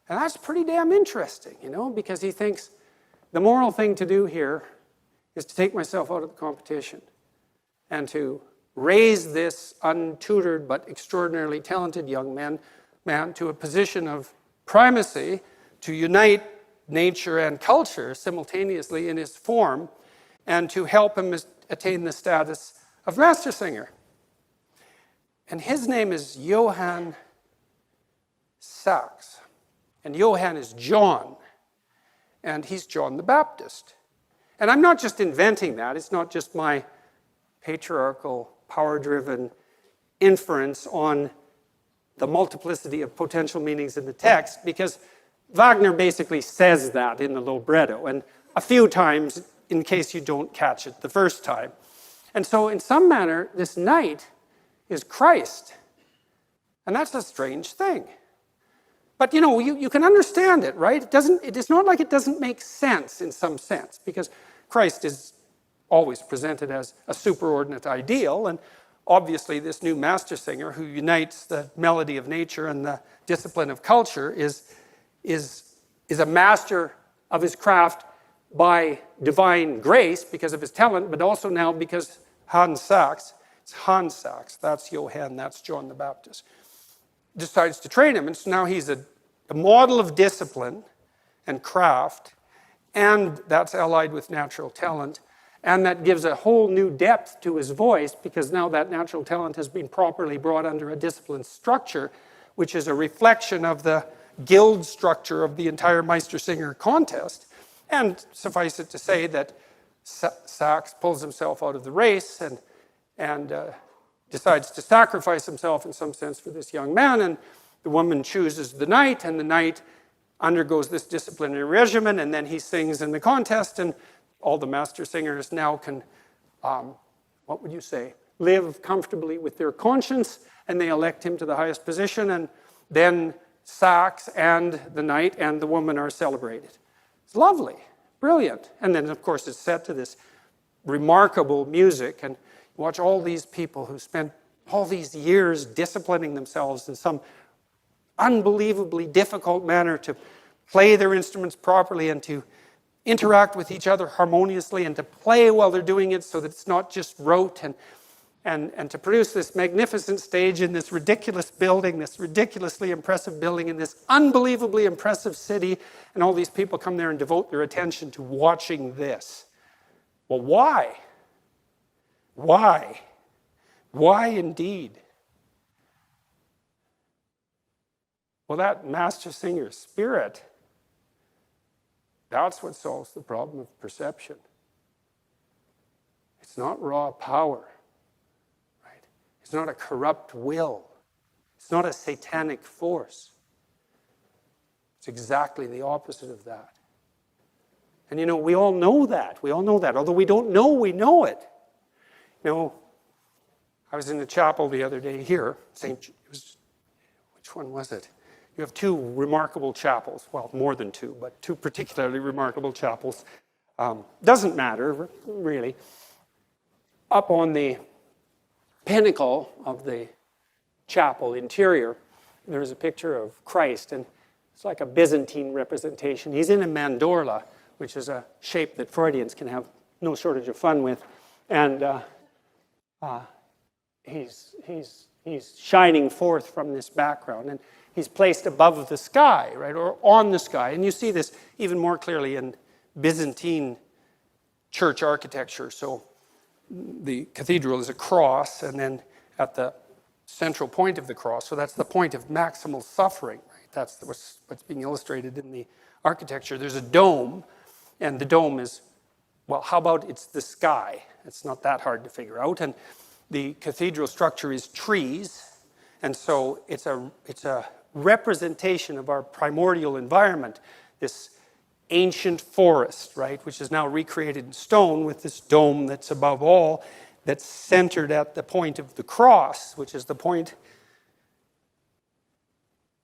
And that's pretty damn interesting, because he thinks, the moral thing to do here is to take myself out of the competition and to raise this untutored but extraordinarily talented young man to a position of primacy, to unite nature and culture simultaneously in his form, and to help him attain the status of master singer. And his name is Johann Sachs. And Johann is John. And he's John the Baptist. And I'm not just inventing that. It's not just my patriarchal, power-driven inference on the multiplicity of potential meanings in the text, because Wagner basically says that in the libretto, and a few times in case you don't catch it the first time. And so in some manner, this knight is Christ. And that's a strange thing. But you can understand it, right? It's not like it doesn't make sense in some sense, because Christ is always presented as a superordinate ideal, and obviously this new master singer who unites the melody of nature and the discipline of culture is a master of his craft by divine grace because of his talent, but also now because Hans Sachs, that's Johann, that's John the Baptist, decides to train him. And so now he's a model of discipline and craft, and that's allied with natural talent. And that gives a whole new depth to his voice, because now that natural talent has been properly brought under a disciplined structure, which is a reflection of the guild structure of the entire Meistersinger contest. And suffice it to say that Sachs pulls himself out of the race and decides to sacrifice himself in some sense for this young man. And the woman chooses the knight, and the knight undergoes this disciplinary regimen, and then he sings in the contest, and all the master singers now can, live comfortably with their conscience, and they elect him to the highest position, and then Sachs and the knight and the woman are celebrated. It's lovely, brilliant. And then, of course, it's set to this remarkable music, and you watch all these people who spent all these years disciplining themselves in some unbelievably difficult manner to play their instruments properly and to interact with each other harmoniously and to play while they're doing it so that it's not just rote, and to produce this magnificent stage in this ridiculous building, this ridiculously impressive building in this unbelievably impressive city, and all these people come there and devote their attention to watching this. Well, why? Why? Why indeed? Well, that master singer's spirit, that's what solves the problem of perception. It's not raw power, right? It's not a corrupt will. It's not a satanic force. It's exactly the opposite of that. And we all know that. We all know that. Although we don't know, we know it. I was in the chapel the other day here. Which one was it? You have two remarkable chapels. Well, more than two, but two particularly remarkable chapels. Doesn't matter, really. Up on the pinnacle of the chapel interior, there's a picture of Christ, and it's like a Byzantine representation. He's in a mandorla, which is a shape that Freudians can have no shortage of fun with. And he's shining forth from this background. And he's placed above the sky, right, or on the sky. And you see this even more clearly in Byzantine church architecture. So the cathedral is a cross, and then at the central point of the cross, so that's the point of maximal suffering, right? That's what's being illustrated in the architecture. There's a dome, and the dome is, well, how about it's the sky? It's not that hard to figure out. And the cathedral structure is trees, and so it's a representation of our primordial environment, this ancient forest, right, which is now recreated in stone with this dome that's above all, that's centered at the point of the cross, which is the point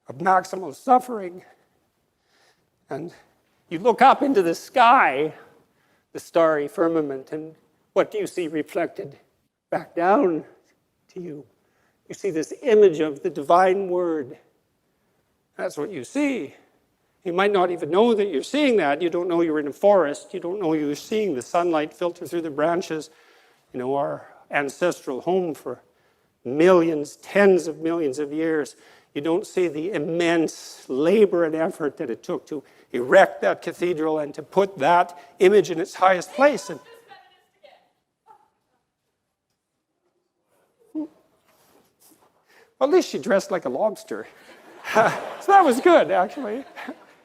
of maximal suffering. And you look up into the sky, the starry firmament, and what do you see reflected back down to you? You see this image of the divine word. That's what you see. You might not even know that you're seeing that. You don't know you're in a forest. You don't know you're seeing the sunlight filter through the branches. Our ancestral home for millions, tens of millions of years. You don't see the immense labor and effort that it took to erect that cathedral and to put that image in its highest place. And well, at least she dressed like a lobster. So that was good, actually.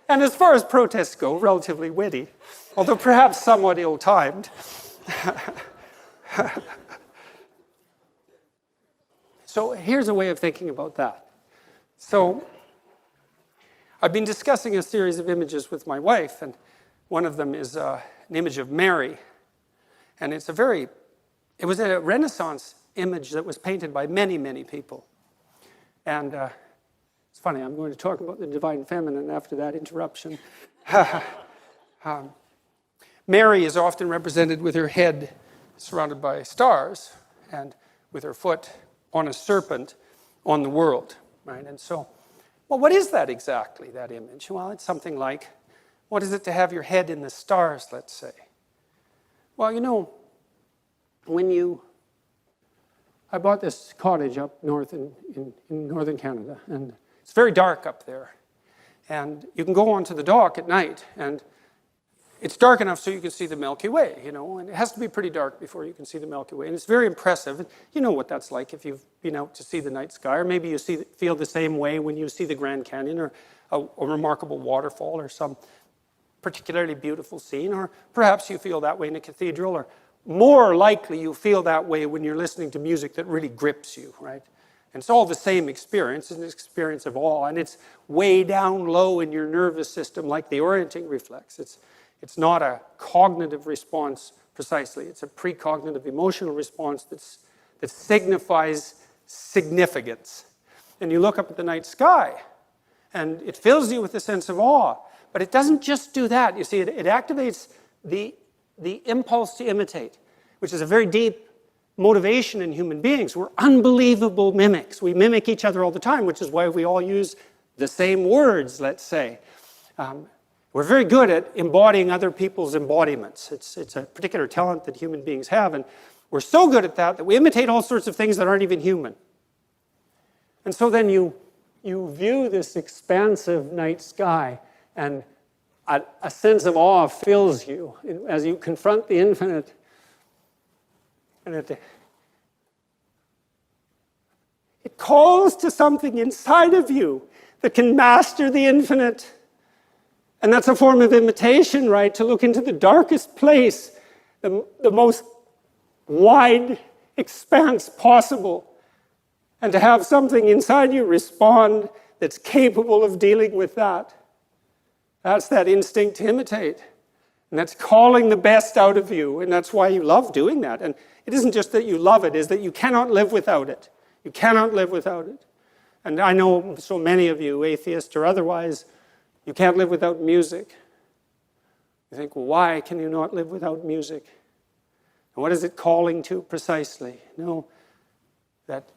And as far as protests go, relatively witty, although perhaps somewhat ill-timed. So here's a way of thinking about that. So I've been discussing a series of images with my wife, and one of them is an image of Mary. And it was a Renaissance image that was painted by many, many people. And it's funny, I'm going to talk about the divine feminine after that interruption. Mary is often represented with her head surrounded by stars and with her foot on a serpent on the world, right? And so, well, what is that exactly, that image? Well, it's something like, what is it to have your head in the stars, let's say? Well, I bought this cottage up north in northern Canada, and it's very dark up there. And you can go onto the dock at night, and it's dark enough so you can see the Milky Way, and it has to be pretty dark before you can see the Milky Way. And it's very impressive. You know what that's like if you've been out to see the night sky, or maybe you feel the same way when you see the Grand Canyon or a remarkable waterfall or some particularly beautiful scene, or perhaps you feel that way in a cathedral, or more likely you feel that way when you're listening to music that really grips you, right? And it's all the same experience, it's an experience of awe, and it's way down low in your nervous system like the orienting reflex. It's not a cognitive response precisely. It's a precognitive emotional response that signifies significance. And you look up at the night sky, and it fills you with a sense of awe. But it doesn't just do that. You see, it activates the impulse to imitate, which is a very deep motivation in human beings. We're unbelievable mimics. We mimic each other all the time, which is why we all use the same words, let's say. We're very good at embodying other people's embodiments. It's a particular talent that human beings have, and we're so good at that we imitate all sorts of things that aren't even human. And so then you view this expansive night sky, and a sense of awe fills you as you confront the infinite. And it calls to something inside of you that can master the infinite. And that's a form of imitation, right? To look into the darkest place, the most wide expanse possible, and to have something inside you respond that's capable of dealing with that. That's that instinct to imitate. And that's calling the best out of you, and that's why you love doing that. And it isn't just that you love it, it's that you cannot live without it. You cannot live without it. And I know so many of you, atheist or otherwise, you can't live without music. You think, well, why can you not live without music? And what is it calling to precisely? That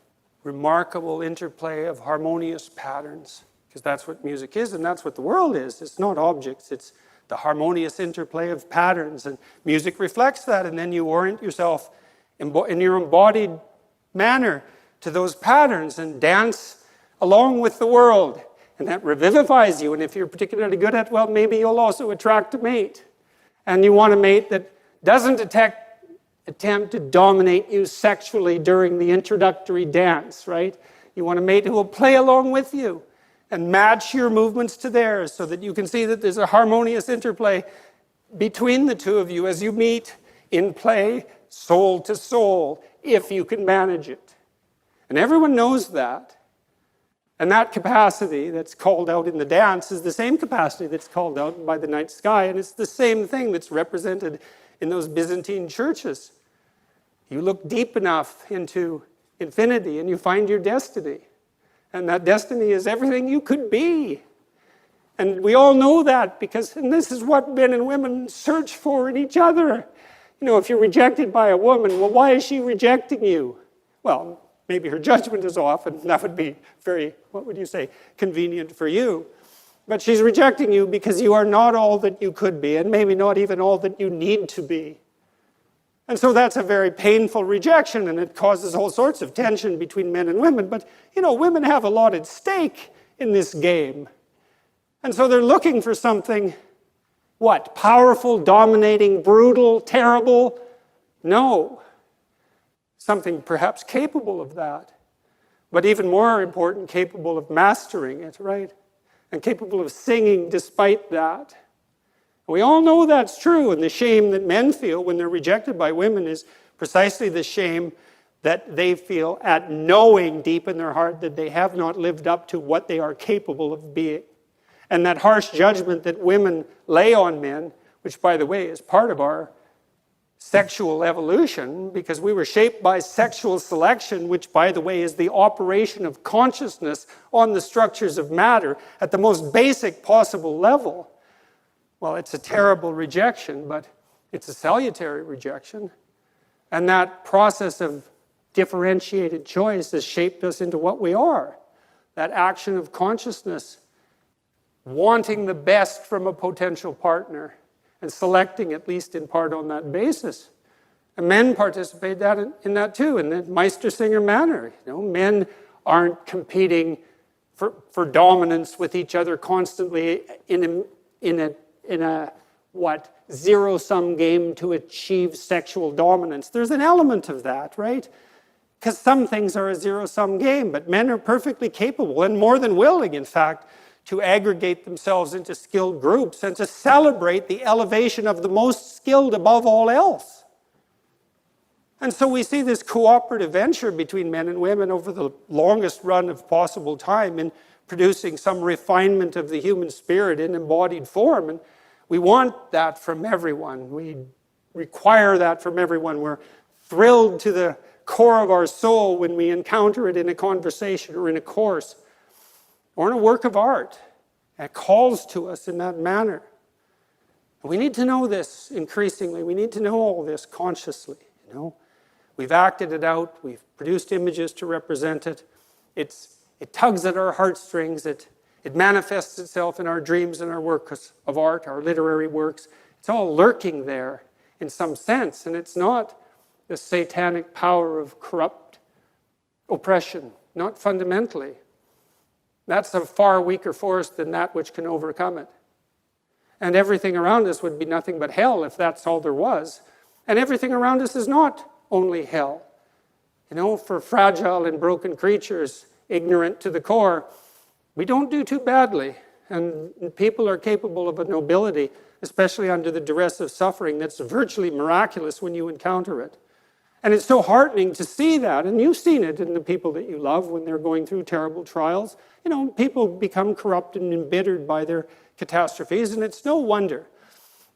remarkable interplay of harmonious patterns, because that's what music is, and that's what the world is. It's not objects, it's the harmonious interplay of patterns, and music reflects that, and then you orient yourself in your embodied manner to those patterns and dance along with the world. And that revivifies you. And if you're particularly good at, well, maybe you'll also attract a mate. And you want a mate that doesn't attempt to dominate you sexually during the introductory dance, right? You want a mate who will play along with you and match your movements to theirs so that you can see that there's a harmonious interplay between the two of you as you meet in play, soul to soul, if you can manage it. And everyone knows that. And that capacity that's called out in the dance is the same capacity that's called out by the night sky, and it's the same thing that's represented in those Byzantine churches. You look deep enough into infinity and you find your destiny. And that destiny is everything you could be. And we all know that and this is what men and women search for in each other. If you're rejected by a woman, well, why is she rejecting you? Well, maybe her judgment is off, and that would be very, convenient for you. But she's rejecting you because you are not all that you could be, and maybe not even all that you need to be. And so that's a very painful rejection, and it causes all sorts of tension between men and women. But, women have a lot at stake in this game. And so they're looking for something, what? Powerful, dominating, brutal, terrible? No. Something perhaps capable of that. But even more important, capable of mastering it, right? And capable of singing despite that. We all know that's true, and the shame that men feel when they're rejected by women is precisely the shame that they feel at knowing deep in their heart that they have not lived up to what they are capable of being. And that harsh judgment that women lay on men, which, by the way, is part of our sexual evolution, because we were shaped by sexual selection, which, by the way, is the operation of consciousness on the structures of matter at the most basic possible level. Well, it's a terrible rejection, but it's a salutary rejection. And that process of differentiated choice has shaped us into what we are. That action of consciousness, wanting the best from a potential partner, and selecting, at least in part, on that basis. And men participate in that too, in the Meistersinger manner. Men aren't competing for dominance with each other constantly in a zero-sum game to achieve sexual dominance. There's an element of that, right? Because some things are a zero-sum game, but men are perfectly capable and more than willing, in fact, to aggregate themselves into skilled groups and to celebrate the elevation of the most skilled above all else. And so we see this cooperative venture between men and women over the longest run of possible time in producing some refinement of the human spirit in embodied form. And we want that from everyone. We require that from everyone. We're thrilled to the core of our soul when we encounter it in a conversation or in a course or in a work of art. It calls to us in that manner. We need to know this increasingly. We need to know all this consciously. We've acted it out. We've produced images to represent it. It tugs at our heartstrings. It manifests itself in our dreams and our works of art, our literary works. It's all lurking there in some sense, and it's not the satanic power of corrupt oppression, not fundamentally. That's a far weaker force than that which can overcome it. And everything around us would be nothing but hell if that's all there was. And everything around us is not only hell. For fragile and broken creatures, ignorant to the core, we don't do too badly. And people are capable of a nobility, especially under the duress of suffering, that's virtually miraculous when you encounter it. And it's so heartening to see that, and you've seen it in the people that you love when they're going through terrible trials. People become corrupt and embittered by their catastrophes, and it's no wonder.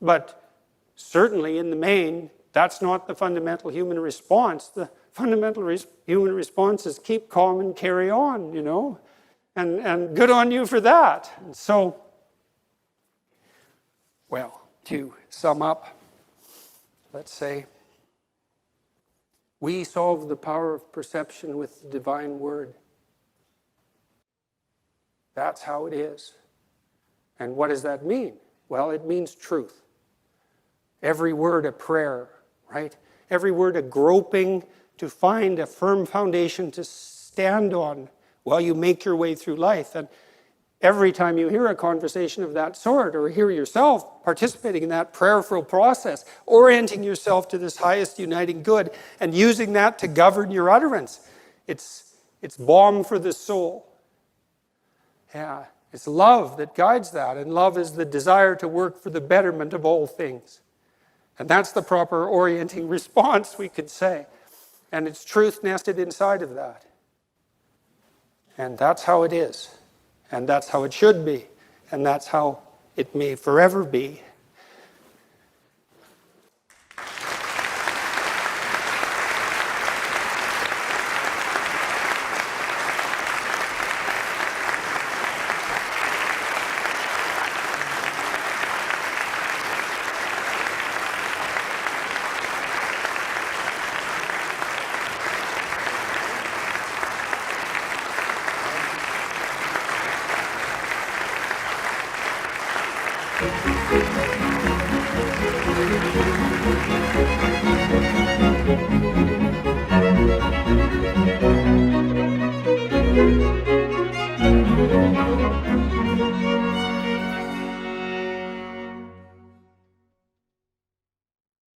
But certainly in the main, that's not the fundamental human response. The fundamental human response is keep calm and carry on, and good on you for that. And so, well, to sum up, let's say, we solve the power of perception with the divine word. That's how it is. And what does that mean? Well, it means truth. Every word a prayer, right? Every word a groping to find a firm foundation to stand on while you make your way through life. And every time you hear a conversation of that sort, or hear yourself participating in that prayerful process, orienting yourself to this highest uniting good, and using that to govern your utterance, it's balm for the soul. Yeah, it's love that guides that, and love is the desire to work for the betterment of all things. And that's the proper orienting response, we could say. And it's truth nested inside of that. And that's how it is. And that's how it should be. And that's how it may forever be.